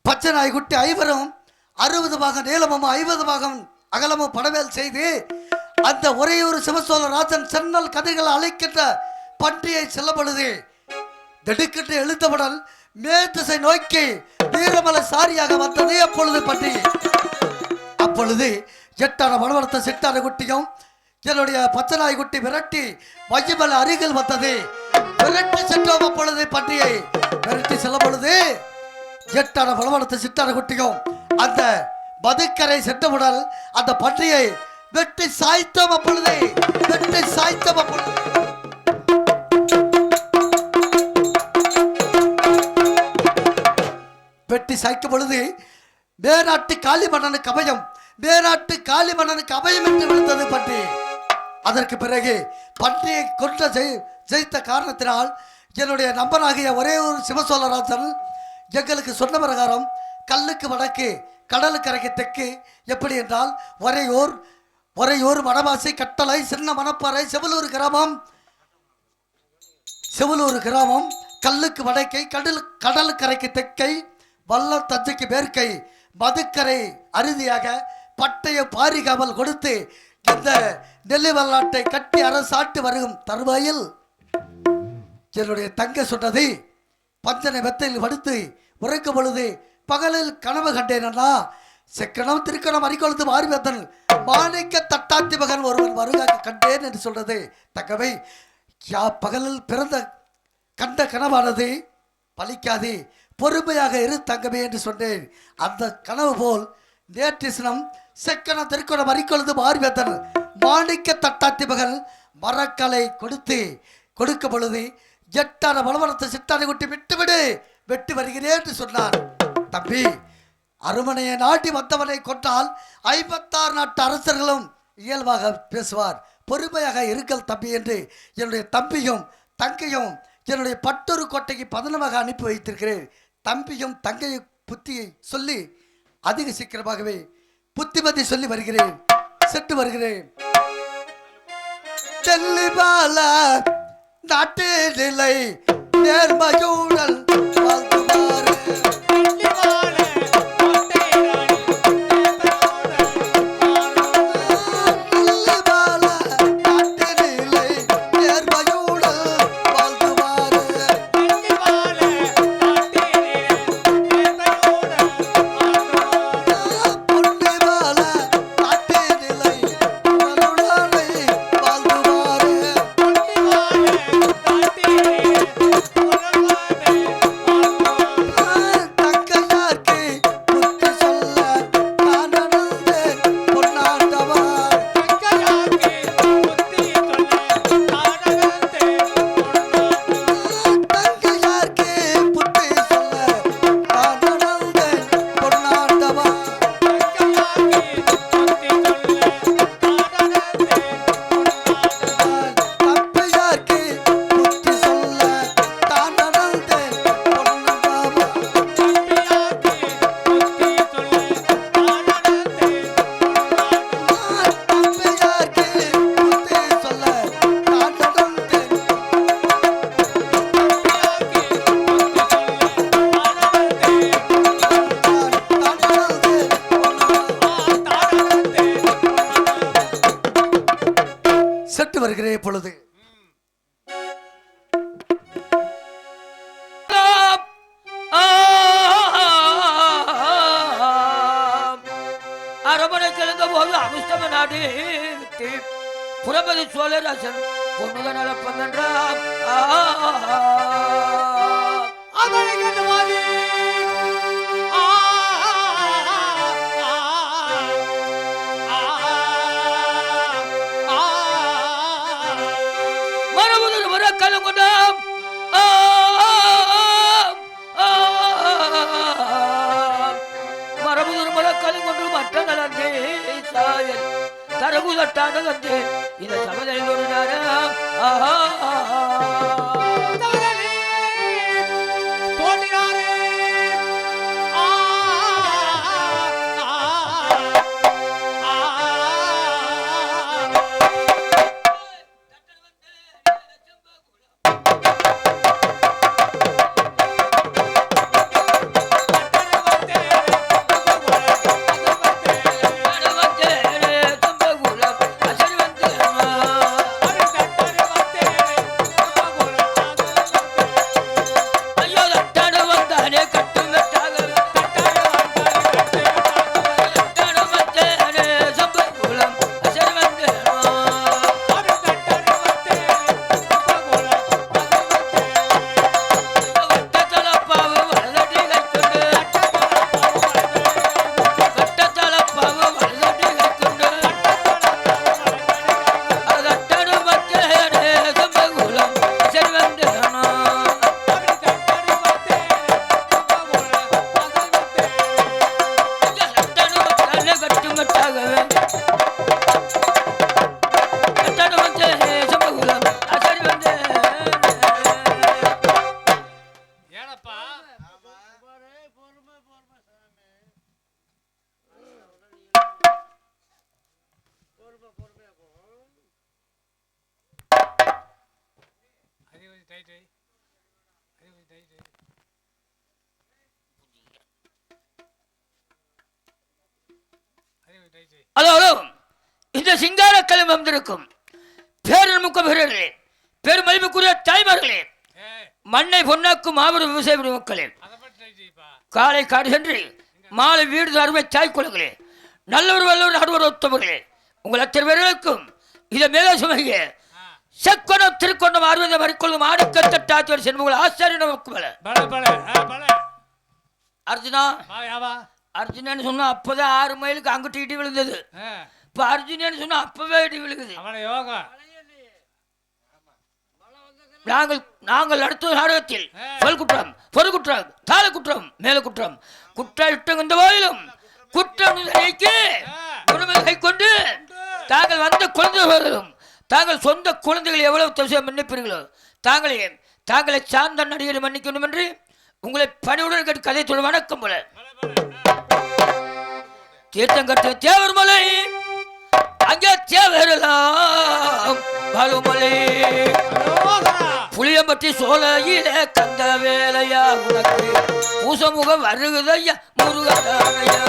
பச்சை நாய் குட்டி ஐவரும் 60 பாகம் நீளமும் 50 பாகம் அகலமும் படவேல் செய்து அந்த ஒரேயூர் சிவசோழராஜன் சென்னல் கதைகள் அழைக்கின்ற பன்றியை செல்லப்படுது. திடுக்கிட்டு எழுத்தவுடன் மேதிசை நோக்கி வீரமலை சாரியாக வந்தது அப்பொழுது பன்றி. அப்பொழுது 8 மணவளர்த்த சிட்டான குட்டியும் என்னுடைய பச்சை நாய் குட்டி விரட்டி வஜிமலை அருகில் வந்தது. விரட்டி சென்றோம். அப்பொழுது பன்றியை விரட்டி செல்லும் பொழுது 8 மணவளர்த்த சிட்டான குட்டியும் அந்த மதுக்கரை சென்றவுடன் அந்த பன்றியை வெட்டி சாய்த்தோம். அப்பொழுது வெட்டி சாய்த்தோம். அப்பொழுது வெட்டி சாய்க்கும் பொழுது மேநாட்டு காளி மன்னனுக்கு அபயம், மேநாட்டு காளி மன்னனுக்கு அபயம் என்று விழுந்தது பன்றி. அதற்கு பிறகு பன்றியை கொன்ற ஜெயித்த காரணத்தினால் என்னுடைய நம்பராகிய ஒரே ஒரு சிவசோழராஜன் எங்களுக்கு சொன்ன பிரகாரம் கல்லுக்கு வடக்கு கடலுக்கரைக்கு தெற்கு எப்படி என்றால் ஒரையூர் வடவாசி கட்டளை சின்ன மணப்பாறை செவலூர் கிராமம் கல்லுக்கு வடக்கை கடலுக்கரைக்கு தெற்கை வல்லம் தஞ்சைக்கு மேற்கை மதுக்கரை அறுதியாக பட்டய பாரிகாவல் கொடுத்து இந்த நெல்லி வல்லாட்டை கட்டி அரசாட்டு வரும் தருவாயில் என்னுடைய தங்க சொன்னதை பஞ்சனை வெத்தையில் படுத்து உரைக்கும் பொழுது பகலில் கனவு கண்டேனா செக்கணம் திருக்கணம் அரிக்கொழுத்து மாறிவத்தன் மாணிக்க தட்டாத்தி மகன் ஒருவன் வருகாக கண்டேன் என்று சொல்றது தக்கவை. பகலில் பிறந்த கண்ட கனவானது பலிக்காது, பொறுமையாக இரு தங்கமே என்று சொன்னேன். அந்த கனவு போல் நேற்று சினம் செக்கணம் திருக்கணம் அரிக்கொழுத்து மாறிவத்தன் மாணிக்க தட்டாத்தி மகன் மரக்கலை கொடுக்க பொழுது 8 வளவளத்தை சிட்டானை குட்டி விட்டுவிடு வெட்டி வருகிறேன் என்று சொன்னார். தம்பி, அருமனையை நாட்டி வந்தவனை கொண்டால் 56 நாட்டு அரசர்களும் இயல்பாக பேசுவார். பொறுமையாக இருக்கல் தம்பி என்று என்னுடைய தம்பியும் தங்கையும் என்னுடைய பட்டொரு கோட்டைக்கு பதனமாக அனுப்பி வைத்திருக்கிறேன். தம்பியும் தங்கையும் புத்தியை சொல்லி அதிக சீக்கிரமாகவே புத்திமதி சொல்லி வருகிறேன், செட்டு வருகிறேன். செல்லிபால நாட்டு நிலை நேர்மையுடன் வாழ்த்துமாறு வருகிறே பொழுது அரபனை கிழந்த போது அமிஷ்டம நாடு புறபதி சோழராசன் பொண்ணுக நடப்பம் என்றார். தரகுதட்டான வந்து இந்த சமதலில் ஒரு நேரம் தோன்றினாரே. ஹலோ ஹலோ, இந்த சிங்கார கலம் வந்திருக்கும் பேரன்முக்க வீரர்களே, பெருமதிப்புக்குரிய தாய்மார்களே, மண்ணை பொன்னாக்கும் மாபெரும் விவசாய மக்களே, காலை காடு சென்று மாலை வீடு அருமை தாய் குலங்களே, நல்லவர் வல்லவர் நடுவர் ஒத்தவர்களே, உங்கள் அத்தனை பேர்களுக்கும் இதை மேலே சுமைய செக்கொண்டம் திருக்கொண்டம் அறுபது மறிக்கொள்ளும் ஆடுக்கத்தாத்தியோடு செல்வங்கள் ஆச்சாரிய நமக்கு அர்ஜுனா. அர்ஜுனன்னு சொன்னா அப்பதான் 6 மைலுக்கு அங்கிட்டு இடி விழுந்தது. இப்ப அர்ஜுனன்னு சொன்னா அப்பவே இடி விழுகுது. நாங்கள் அடுத்த நாடகத்தில் சொல் குற்றம், பொருள் குற்றம், தாள குற்றம், மேல குற்றம், குற்றம் இந்த வாயிலும் குற்றம் கை கொண்டு தாங்கள் வந்த குழந்தைகளும் தாங்கள் சொந்த குழந்தைகள் எவ்வளவு தவசம் மன்னிப்பீர்களோ தாங்களை சார்ந்த நடிகரை மன்னிக்கணும் என்று உங்களை பணிவுடன் கேட்டு கதை சொல்ல. வணக்கம் போல தீர்த்தங்கட்ட தேவர் மலை, அங்கே தேவரெல்லாம் பழுமலை, புளியம்பட்டி சோலையில கந்த வேலையா உனக்கு பூசமுகம் வருகுதையா முருகதானையா.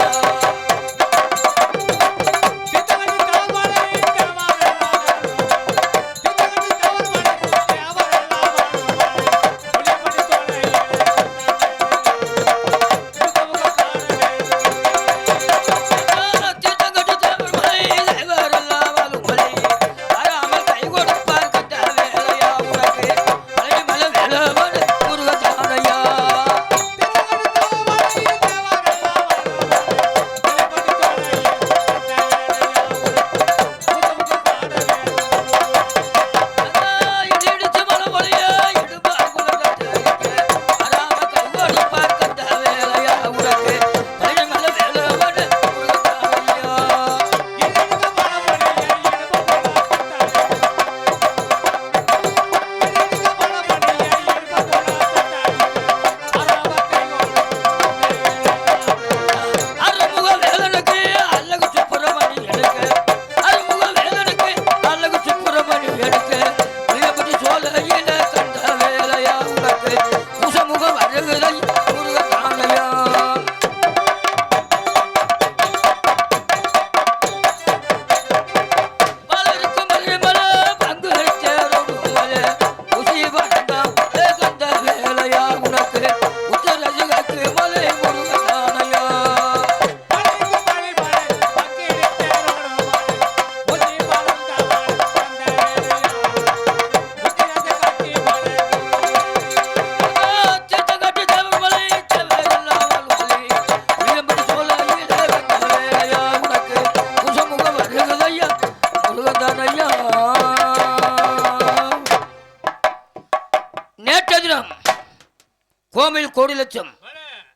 கோமையில் கோடி லட்சம்,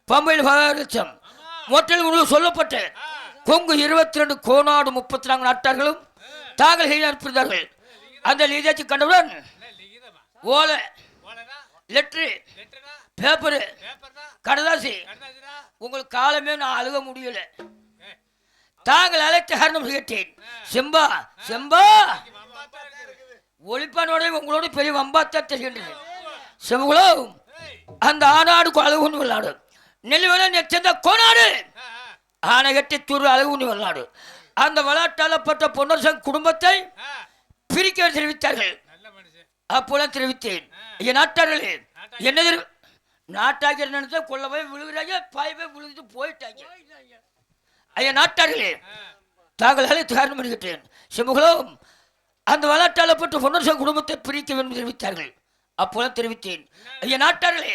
பம்பையில் 10 லட்சம், மொட்டையில் சொல்லப்பட்ட கொங்கு 22 கோநாடு 34 நாட்டார்களும் தாங்கள் செய்து அனுப்பியிருந்தார்கள். அந்த லீதாச்சி கண்டவுடன் ஓலை, லெட்ரு, பேப்பரு, கடதாசி உங்களுக்கு காலமே நான் அழுக முடியல. தாங்கள் அழைத்த காரணம் கேட்டேன். செம்பா செம்பா ஒளிப்பானோட உங்களோட பெரிய வம்பாத்தான் தெரிகின்றது. செம்புகளோ அந்த ஆனாடு அழகு விளையாடு, நெல்லுவன நெச்சந்த கோனாடு ஆனகட்டி துரு அழகு விளையாடு. அந்த விளையாட்டாளப்பட்ட பொன்னர் குடும்பத்தை பிரிக்க தெரிவித்தார்கள். அப்போலாம் தெரிவித்தேன். என் நாட்டார்களே என்ன நாட்டாக நினைச்சா கொள்ள போய் விழுகிறாங்க, பாய் போய் விழுந்துட்டு போயிட்டாங்க. ஐயா நாட்டார்களே தாங்கள் அழைத்து காரணம் பண்ணிக்கிட்டேன். செம்புகளோ அந்த விளையாட்டாளப்பட்ட பொன்னர் குடும்பத்தை பிரிக்க வேண்டும் தெரிவித்தார்கள். அப்போதான் தெரிவித்தேன். ஐயா நாட்டார்களே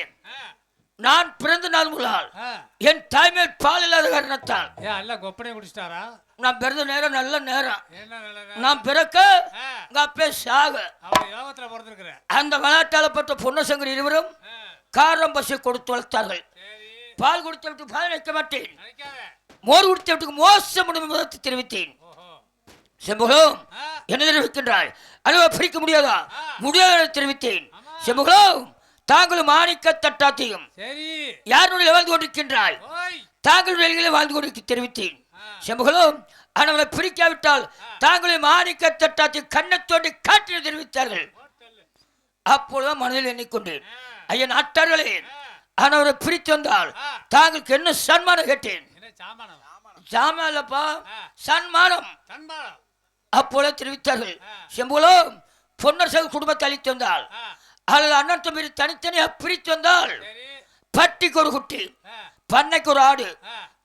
நான் பிறந்த நாள் முதல் என் தாய்மேல் பால் இல்லாத காரணத்தால் நான் பிறந்த நேரம் நல்ல நேரம், நான் பிறக்க அப்பே சாக அந்த விளையாட்டாளப்பட்ட பொன்னசங்கர் இருவரும் காரம் பசை கொடுத்து வளர்த்தார்கள். பால் கொடுத்து விட்டு பால் வைக்க மாட்டேன், மோர் கொடுத்து விட்டு மோசம் முதத்தை தெரிவித்தேன். செம்புகளம் என்ன தெரிவிக்கின்றாய்? அழுவ பிரிக்க முடியாதா? முடியாத தெரிவித்தேன். செம்புகளம் தாங்களும் மாணிக்க தட்டாத்தையும் யாருடைய வாழ்ந்து கொண்டிருக்கின்றாய்? தாங்களுடைய வாழ்ந்து கொண்டிருக்க தெரிவித்தேன். செம்புகளம் அவனை பிரிக்காவிட்டால் தாங்களே மாணிக்க தட்டாத்தி கண்ணை தோண்டி காற்றில் தெரிவித்தார்கள். அப்பொழுதுதான் மனதில் எண்ணிக்கொண்டேன், ஐயா நாட்டார்களே, அவரை பிரித்து வந்தால் தாங்களுக்கு என்ன சன்மானம் கேட்டேன். சாமான் இல்லப்பா, சன்மானம். அப்பொழுது தெரிவித்தார்கள், செம்புலோ பொன்னர் சக குடும்பத்தை அளித்து வந்தால் அல்லது அண்ணன் தம்பி தனித்தனியா பிரித்து வந்தால் பட்டிக்கு ஒரு குட்டி, பண்ணைக்கு ஒரு ஆடு,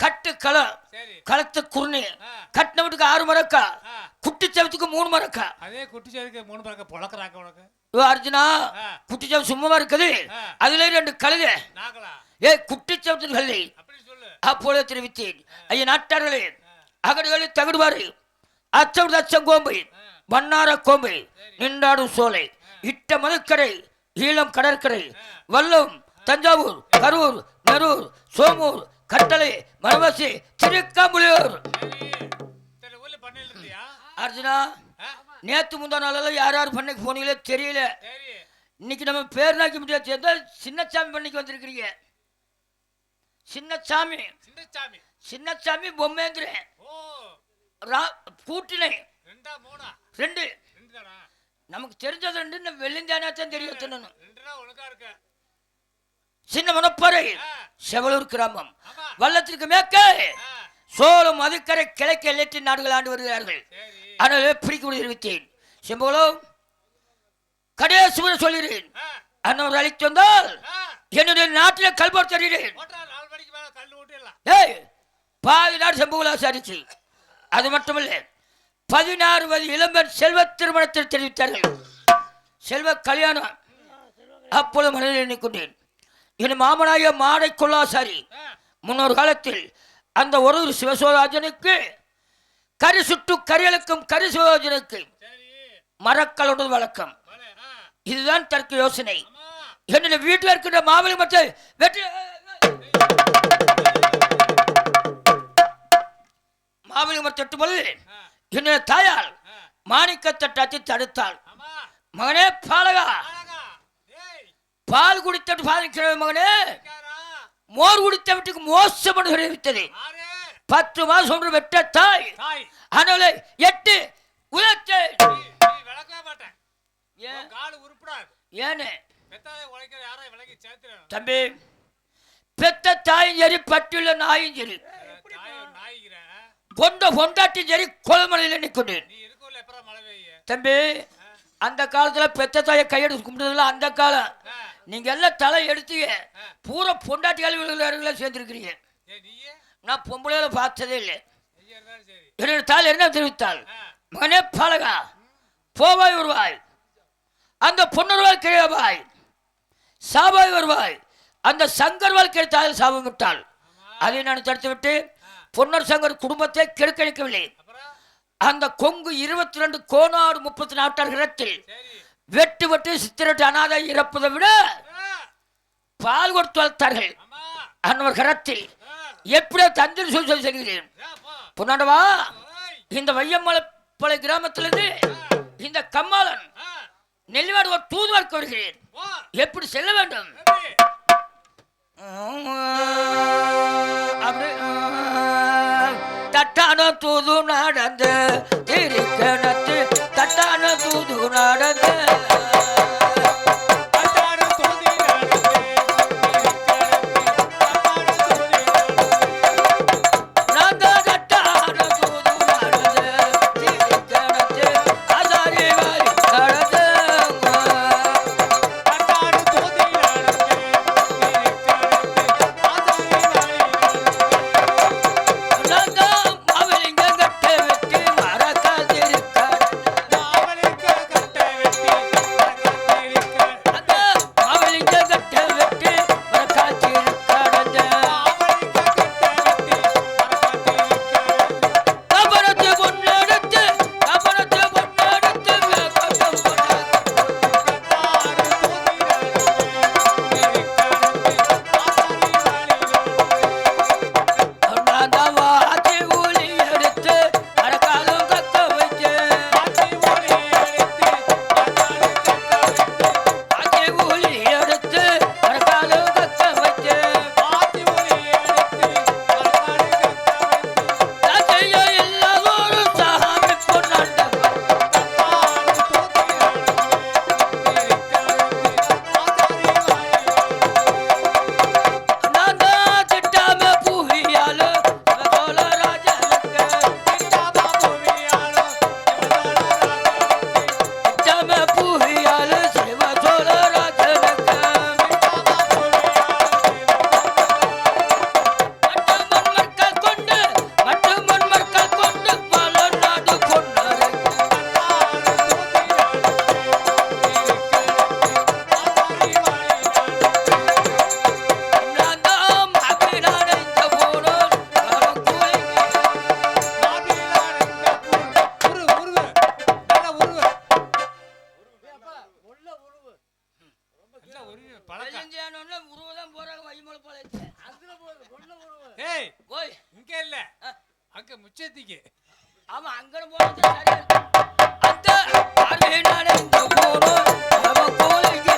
கட்டு களம், களத்து குருணி, கட்டின வீட்டுக்கு 6 மரக்கா, குட்டி சவத்துக்கு 3 மரக்கா. அதே குட்டி சவத்துக்கு 3 மரக்கா பொளக்கறாங்க உனக்கு. அர்ஜுனா, குட்டி சவம் சும்மா இருக்குது, அதுல 2 கழுதை. குட்டி சவத்தின் கல்லை. அப்பொழுது தெரிவித்தேன், ஐயா நாட்டார்களே, அகடுகளில் தகடுவாரு, அச்சம் அச்சம் கோம்பை, வண்ணார கோம்பை, நின்றாடும் சோலை, இட்ட மதுக்கரை, ஈழம் கடற்கரை, வல்லம், தஞ்சாவூர், கரூர், நரூர், சோமூர், கட்டளை, மரவாசி, திருக்காம்புலியூர். அர்ஜுனா, நேத்து முந்தா நாளெல்லாம் யார் யார் பண்ணைக்கு போனீங்களே தெரியல. இன்னைக்கு நம்ம பேர் நாக்கி முடியாது, சின்னசாமி பண்ணைக்கு வந்திருக்கிறீங்க. சின்னசாமி சின்னசாமி பொம்மேந்திரன் கூட்டினை 2 நமக்கு தெரிஞ்சது 2 வெள்ளிந்தானத்தான் தெரியும். சின்ன மணப்பாறை செவலூர் கிராமம், வல்லத்திற்கு மேற்கே சோளம் மதுக்கரை கிழக்கு எல்லைக்கு நாடுகள் ஆண்டு வருகிறார்கள். ஆனால் பிரிக்க தெரிவித்தேன், செம்போலோ கடைசி சொல்கிறேன், அண்ணன் அழைத்து வந்தால் என்னுடைய நாட்டில் கல்போர் தருகிறேன். பாதி நாடு செம்புகளா சாரிச்சு. அது மட்டுமல்ல, 16 வயது இளம்பெண் செல்வ திருமணத்தில் தெரிவித்தார்கள். செல்வ கல்யாணம். அப்பொழுது மனதில் எண்ணிக்கொண்டேன், என் மாமனாய மாடை கொள்ளாசாரி முன்னொரு காலத்தில் அந்த ஒரு சிவசோராஜனுக்கு கரி சுட்டு கரியலுக்கும் கரி சிவராஜனுக்கு மரக்கலோடு வழக்கம். இதுதான் தற்கு யோசனை. என்னுடைய வீட்டில் இருக்கின்ற மாவிலை மற்ற வெற்றி மாவிலை மற்ற போது என்னுடைய தாயால் மாணிக்க தட்டாத்தி தடுத்தாள். மகனே பாலகா, பால் குடித்த பாதிக்கிற மகனே, மோர் குடித்த வீட்டுக்கு மோசம் என்று தெரிவித்தது. 10 மாதம் ஒன்று வெட்ட தாய் அனலை 8 உயர்த்து. ஏன்னு தம்பி, பெத்த தாயும் சரி, பட்டுள்ள நாயும் சரி, பொண்டாட்டி சரி, கொலமலையில் எண்ணிக்கொண்டேன். தம்பி, அந்த காலத்துல பெத்த தாயை கையெடுத்து கும்பிட்டதுல அந்த காலம். நீங்க எல்லாம் தலை எடுத்தீங்க, பூரா பொண்டாட்டி கல்விகளை சேர்ந்திருக்கிறீங்க. நான் பொம்பளையில பார்த்ததே இல்லை. என்னோட தாய் என்ன தெரிவித்தாள், மகனே பாலகா, போவாய் வருவாய், அந்த பொன்னர்வாள் கிழவாய், சாபாய் வருவாய், அந்த சங்கர்வாள் கிழ தாயில் சாபம் விட்டாள். அதை நான் தடுத்து விட்டு பொன்னர் சங்கர் குடும்பத்தை கெடுக்கணிக்கவில்லை. அந்த கொங்கு 22 கோனாடு 30 நாட்டார் இடத்தில் வெட்டு வெட்டு சித்திரட்டு அநாதை இறப்பதை விட பால் கொடுத்து வளர்த்தார்கள். அன்னவர் கரத்தில் எப்படியோ தந்திரி சொல்லி சொல்கிறேன். பொன்னாண்டவா, இந்த வையம்மலை கிராமத்திலிருந்து இந்த கம்மாளன் நெல்லிவாடு ஒரு தூதுவார்க்க வருகிறேன். எப்படி செல்ல வேண்டும்? அப்படி தட்டான தூது நடந்து திருக்கணத்து, தட்டான தூது நடந்து ஏய் போய் இங்க இல்ல அங்க முச்சத்திக்கு ஆமா அங்கன போறது சரியா இருக்கு அந்த பார்வையினால இந்த போறோம் நம்ம கோயிலுக்கு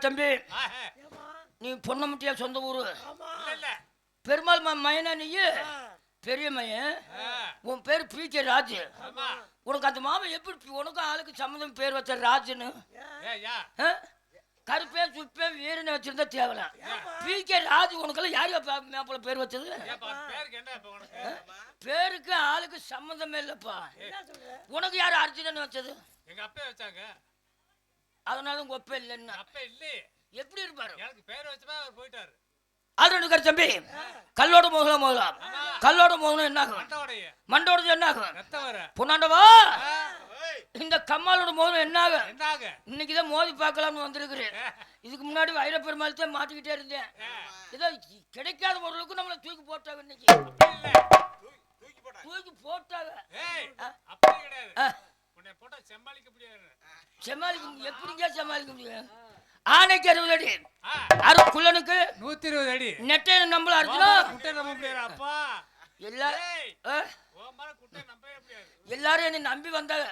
தம்பி நீ பொன்னமட்டியா சொந்த ஊரு பெருமாள் மயனா நீ பெரிய மயன் உன் பேர் பி.கே. ராஜு உனக்கு அந்த மாமன் எப்படி உனக்கும் ஆளுக்கு சம்மந்தம் பேர் வச்ச ராஜுன்னு கருப்பே சுப்பே வீரனை வச்சிருந்தா தேவலாம் பி.கே. ராஜு உனக்கெல்லாம் யார் மேப்பல பேர் வச்சது பேருக்கு ஆளுக்கு சம்மந்தமே இல்லப்பா உனக்கு யார் அர்ஜுனன் வச்சது எங்க அப்பா வச்சாங்க அதனால உங்க ஒப்ப இல்லைன்னா அப்ப இல்ல எப்படி இருப்பாரு எனக்கு பேர் வச்சமா அவர் போயிட்டாரு அது தம்பி கல்லோட மோகலாம் கல்லோட மோகலம் என்ன ஆகும் மண்டோடது என்ன ஆகும் பொன்னாண்டவா இந்த கம்மாலோட மோகலம் என்ன ஆகும் இன்னைக்குதான் மோதி பார்க்கலாம்னு வந்திருக்கிறேன் இதுக்கு முன்னாடி வைர பெருமாள் தான் மாட்டிக்கிட்டே இருந்தேன் ஏதோ கிடைக்காத பொருளுக்கு நம்மள தூக்கி போட்டாங்க இன்னைக்கு தூக்கி போட்டாங்க சமாளிக்க எப்படிங்க சமாளிக்க முடியும் ஆனைக்கு 60 அடி குள்ளனுக்கு 120 அடி நெட்டை நம்மள அர்ஜுனா எல்லாரும் என்ன நம்பி வந்தாங்க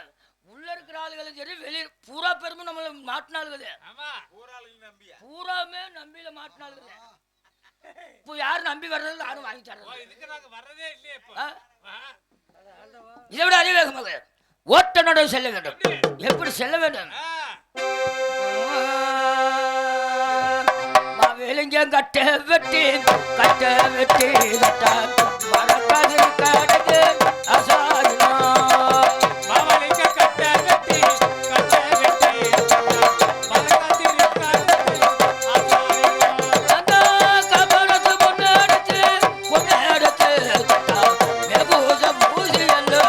உள்ள இருக்கிற ஆளுகளும் சரி வெளியே பூரா பெருமை நம்மள மாட்டினாளுகளே பூராமே நம்பியில மாட்டினாளுகளே இப்போ யாரும் நம்பி வர்றது யாரும் வாங்கி தர்றது இதை விட அதிவேகமாக ஓட்டனோட செல்ல வேண்டும் எப்படி செல்ல வேண்டும் மாவேலிங்க கட்ட வெட்டி மறக்காது கடந்து அசாதினா மாவேலிங்க கட்ட வெட்டி அந்த கபரத்து பொண்ணெடுத்து பூசி எல்லோ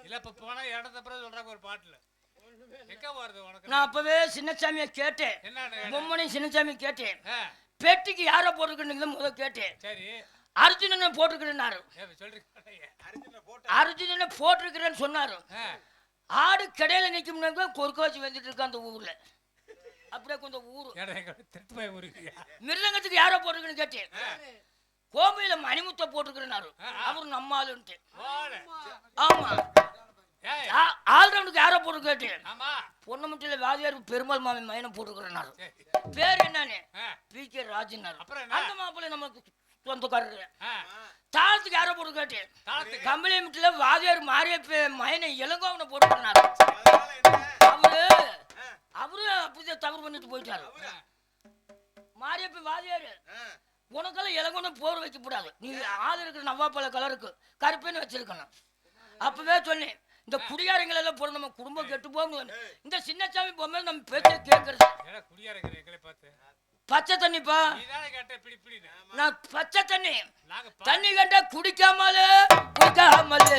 இல்ல இப்ப போனா இடத்த அப்புறம் சொல்றாங்க ஒரு பாட்டுல. எங்க போறது உனக்கு? நான் அப்பவே சின்னசாமியை கேட்டேன், என்னன்னு? பொம்மனை சின்னசாமி கேட்டேன், ஆ, பெட்டிக்கு யாரை போட்டுருக்கீங்களோ முதல்ல கேட்டேன். சரி. அர்ஜுனனை போட்டுருக்கிறேன்னாரு. சொல்றீங்க. அர்ஜுனனை போட்டிருக்கிறேன்னு சொன்னாரு. ஆ, ஆடு கடையில நிக்கும்னாக்க கொறுக்க வச்சு வந்துட்டு இருக்கு அந்த ஊர்ல. அப்படியே கொஞ்சம் ஊரு ஏடா எங்க திருட்டு போய் ஊருக்கியா? மிருதங்கத்துக்கு யாரை போட்டிருக்குன்னு கேட்டேன். கோமையில மணிமுத்த போட்டுருக்கிறேன்னாரு. அவரு நம்ம ஆளுன்ட்டு. போல. ஆமா. ஏய், ஆல்ரவுண்டுக்கு யாரை போட்டு கேட்டேன். ஆமா. பொன்னமட்டில வாதியார் பெருமாள் மாமி மைனம் போட்டுக்கிறேன்னாரு. சரி. பேர் என்னன்னு ஆ, பி.கே. ராஜன்னாரு. அப்புறம் என்ன? அந்த மாப்பிள்ளை நமக்கு சொந்தக்காரரு. ஆ, தாளத்துக்கு யாரை போட்டு கேட்டேன். தாளத்துக்கு. கம்பளியமட்டில வாதியார் மாரிய மைனை இளங்கோவனை போட்டுக்கிறாரு. அவரு புதிய தவறு பண்ணிட்டு போயிட்டாரு. மாரியப்ப வாதியாரு உனக்கெல்லாம் இளங்கோன்னு போர் வைக்க கூடாது, நீ ஆள் இருக்கிற நவ்வாப்பழ கலருக்கு கருப்பேன்னு வச்சிருக்கணும். அப்பவே சொன்னேன், இந்த குடியாரங்கள் எல்லாம் போற நம்ம குடும்பம் கெட்டு போகணும். இந்த சின்னசாமி பொம்மை நம்ம பேச்ச கேட்கறது. ஏடா குடியாரங்க எங்களை பார்த்து. பச்சை தண்ணிப்பா, நீதானே கேட்ட இப்படி இப்படின்னு. நான் பச்சை தண்ணி நாங்க தண்ணி கண்ட குடிக்காமலே குடிக்காமலே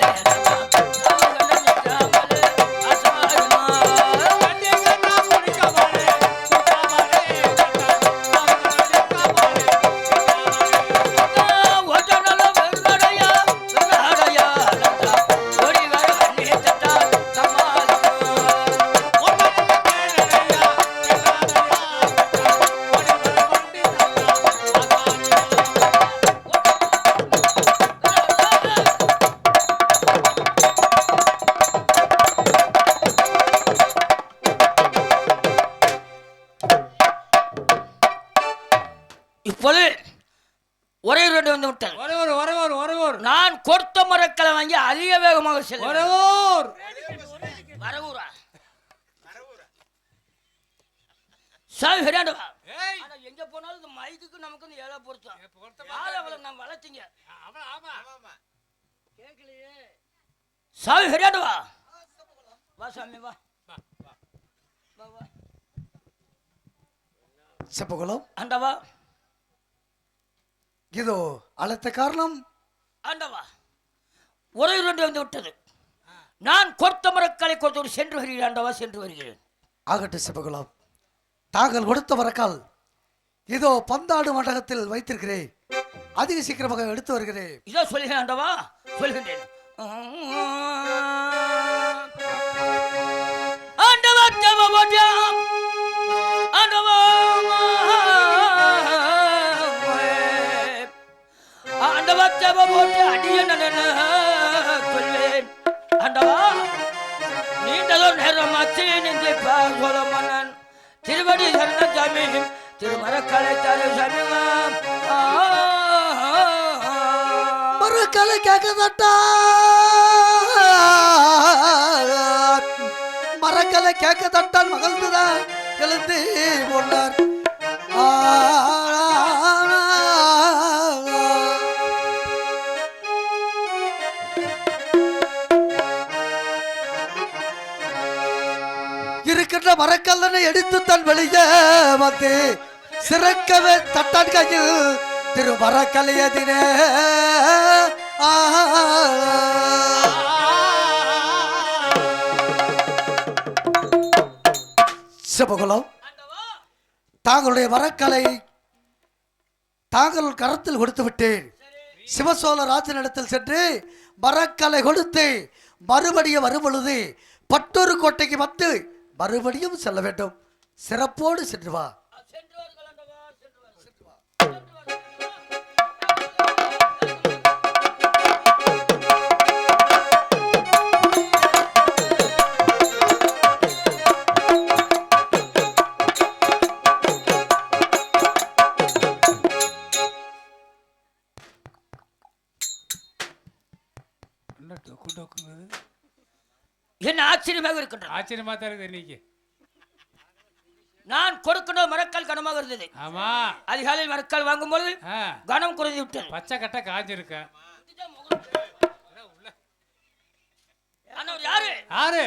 இப்போது ஒரே ரெண்டு வந்து விட்டேன். நான் கொடுத்த மரக்களை வாங்கி அதிக வேகமாக செல்ல வரவூரா சாமி சரியாண்டவா. ஏய், ஆனா எங்க போனாலும் இந்த மைக்குக்கு நமக்கு வந்து ஏழை பொருத்தம். இப்ப ஒருத்த யார் அவளை நான் வளர்த்தீங்க ஆமா ஆமா. கேட்கலையே. சாமி சரியாண்டவா. வா சாமி வா வா, வா. வா வா செப்பகுலம் ஆண்டவா இதோ அழைத்த காரணம். ஆண்டவா ஒரே ரெண்டு வந்து விட்டது. நான் கொடுத்த மரக்களை கொடுத்து சென்று வருகிறேன் ஆண்டவா, சென்று வருகிறேன். ஆகட்டும் செப்பகுலம், தாங்கள் கொடுத்த வரக்கால் இதோ பந்தாடு மண்டகத்தில் வைத்திருக்கிறேன், அதிக சீக்கிரமாக எடுத்து வருகிறேன். இதோ சொல்லுகிறேன் ஆண்டவா, சொல்லுகின்றேன். ஆண்டவா தேவபோஜம் ஆண்டவா ஆண்டவா தேவபோஜ அடியன சொல்வேன். ஆண்டவா நீண்டதோ நேரமாச்சு நின்று பாகோல மன்னன் திருவடி சரண சாமி திருமரக்கலை தரு சமீபம் மரக்கலை கேட்கதட்டா, மரக்கலை கேட்கதட்டால் மகிழ்ந்துதான் எழுந்து போனார். இருக்கின்ற மரக்கல்லனை எடுத்து தன் வெளியே வந்து சிறக்கவே தட்டான் கையில் திரு மரக்கலையதினே. சிவகுலம், தாங்களுடைய மரக்கலை தாங்கள் கரத்தில் கொடுத்து விட்டேன். சிவசோழ ராஜனிடத்தில் சென்று மரக்கலை கொடுத்து மறுபடியும் வரும் பொழுது பட்டொரு கோட்டைக்கு வந்து மறுபடியும் செல்ல வேண்டும். சிறப்போடு சென்று வா. என்ன ஆச்சரியமாக இருக்கின்றது. ஆச்சரியமா தான் இருக்குது இன்னைக்கு. நான் கொடுக்கின்ற மரக்கால் கனமாக இருந்தது. ஆமா, அதிகாலையில் மரக்கால் வாங்கும்போது கனம் குறைந்து விட்டது. பச்சை கட்ட காஞ்சிருக்க. யாரு யாரு?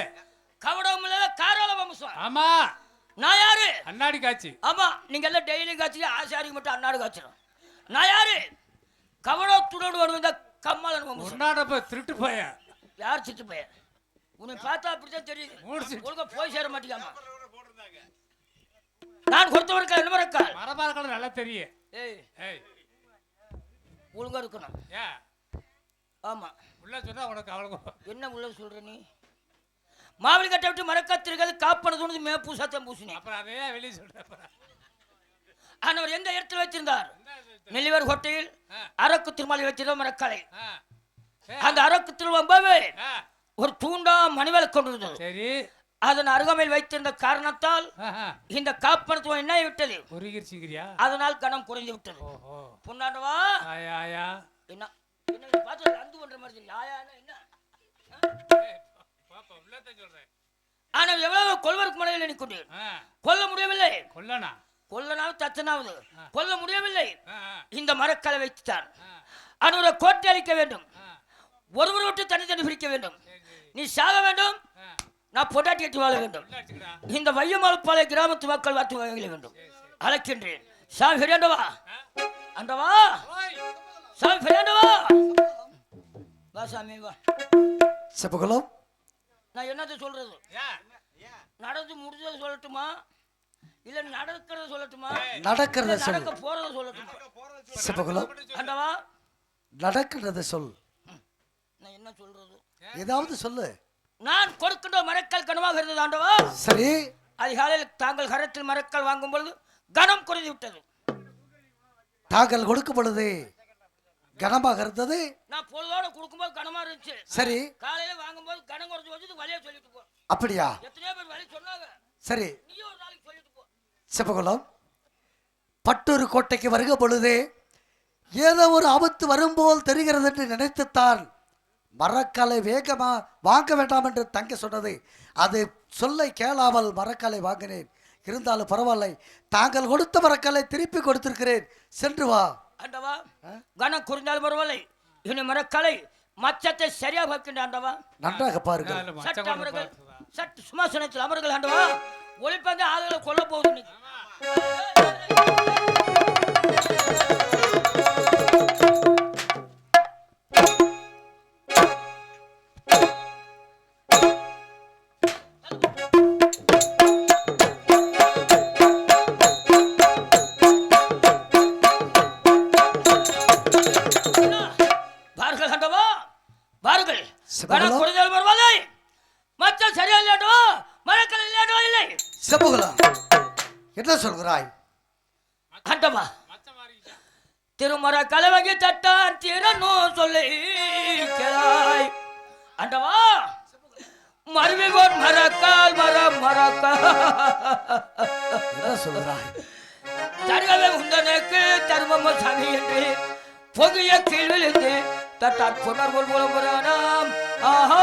கவடம் காராள வம்சம். ஆமா, நான் யாரு? அண்ணாடி காட்சி. ஆமா, நீங்க எல்லாம் டெய்லி காட்சி ஆசாரிக்கு மட்டும் அன்னாடு காய்ச்சணும். நான் யாரு? கவடத்துடன் வருவத கம்மாளன் வம்சம். உன்னாடப்ப திருட்டு போய. யார் சிட்டு பையன்? உன்னை பார்த்தா அப்படிதான் தெரியுது முடிச்சிட்டு. ஒழுங்கா போய் சேர மாட்டேங்காமா நான் கொடுத்த மரக்கால் என்ன மரக்கால் மரபார்கள் நல்லா தெரியும். ஏய் ஏய் ஒழுங்கா இருக்கணும் ஏ ஆமா உள்ள சொன்னா உனக்கு அவ்வளோ என்ன உள்ள சொல்ற நீ மாவளி கட்ட விட்டு மரக்கத்திரிகள் காப்பன தோணுது மேப்பூசாத்தான் பூசினேன் அப்புறம் அதையே வெளியே சொல்றேன். அவர் எந்த இடத்துல வச்சிருந்தார் நெல்லிவர் கோட்டையில் அரக்கு திருமாலி வச்சிருந்த மரக்காலை அந்த அரக்கு திருவம்பாவே ஒரு தூண்டா மணிவேல் கொண்டிருந்தது. சரி அதன் அருகாமையில் வைத்திருந்த காரணத்தால் இந்த காப்பனத்துவம் என்ன விட்டது உருகிருச்சிங்கிறியா? அதனால் கணம் குறைந்து விட்டது. ஓஹோ புண்ணாண்டவா ஆயா ஆயா என்ன என்ன பார்த்து அந்து பண்ற மாதிரி தெரியல. ஆயானா என்ன பாப்பா உள்ளதான் சொல்றேன். ஆனால் எவ்வளவு கொள்வருக்கு மனையில் எண்ணிக்கொண்டேன் கொல்ல முடியவில்லை. கொல்லனா கொல்லனாவது தச்சனாவது கொல்ல முடியவில்லை. ஆ இந்த மரக்கலை வைத்துத்தான் அவரை கோட்டை அளிக்க வேண்டும். ஒருவர் விட்டு தனி பிரிக்க வேண்டும். நீ சாக வேண்டும், நான் பொட்டாட்டி கட்டி வாழ வேண்டும். இந்த வையமாலப்பாளைய கிராமத்து மக்கள் வாத்து வாங்க வேண்டும். அழைக்கின்றேன். சாமி பெரியாண்டவா அண்டவா சாமி பெரியாண்டவா வா சாமி வா. செப்பகுலம் நான் என்னத்தை சொல்றது? நடந்து முடிஞ்சதை சொல்லட்டுமா இல்ல நடக்கிறத சொல்லட்டுமா? நடக்கிறத சொல். நடக்க போறத சொல்லட்டுமா? செப்பகுலம் அண்டவா நடக்கிறத சொல். நான் என்ன சொல்றது? ஏதாவது சொல்லு. நான் கொடுக்கின்ற மரக்கல் கனமாக இருந்தது ஆண்டவா. சரி அதிகாலையில் தாங்கள் கரத்தில் மரக்கல் வாங்கும் பொழுது கனம் குறைந்து விட்டது. தாங்கள் கொடுக்கும் பொழுது கனமாக இருந்தது. நான் பொழுதோட கொடுக்கும்போது கனமா இருந்துச்சு. சரி காலையில வாங்கும்போது கனம் குறைஞ்சு வச்சு வழியா சொல்லிட்டு போ. அப்படியா? எத்தனையோ பேர் வழி சொன்னாங்க. சரி நீயும் ஒரு நாளைக்கு சொல்லிட்டு போ. செப்பகுலம் பட்டூர் கோட்டைக்கு வருக பொழுது ஏதோ ஒரு ஆபத்து வரும்போல் தெரிகிறது என்று நினைத்துத்தான் மரக்கலை வேகமா வாங்க வேண்டாம் என்று தங்க சொன்னது. அது சொல்லை கேளாமல் மரக்கலை வாங்கினேன். இருந்தாலும் பரவாயில்லை, தாங்கள் கொடுத்த மரக்கலை திருப்பி கொடுத்திருக்கிறேன். சென்று வா. ஆண்டவா கனம் குறைந்தாலும் பரவாயில்லை, இனி மரக்கலை மச்சத்தை சரியாக வைக்கின்ற ஆண்டவா. நன்றாக பாருங்கள். சட்ட அமர்கள் சட்ட சும்மாசனத்தில் அமர்கள் ஆண்டவா. ஒளிப்பந்த ஆளுகளை கொல்ல போகுது இன்னைக்கு. என்ன சொல்கிறாய்? ஆண்டவா திருமர கலவகி தட்டான் திறனோ சொல்லி கேளாய். ஆண்டவா மருவிகோன் மரக்கால் மரம் மரக்கால் என்ன சொல்கிறாய்? தருகவே உண்டனுக்கு தர்மம் சாமி என்று பொகிய கீழ்விழுந்து தட்டான் புனர்கொள் புலம்புறானாம். ஆஹா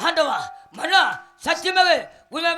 ஆண்டவா மன்னா சத்தியமாக உண்மை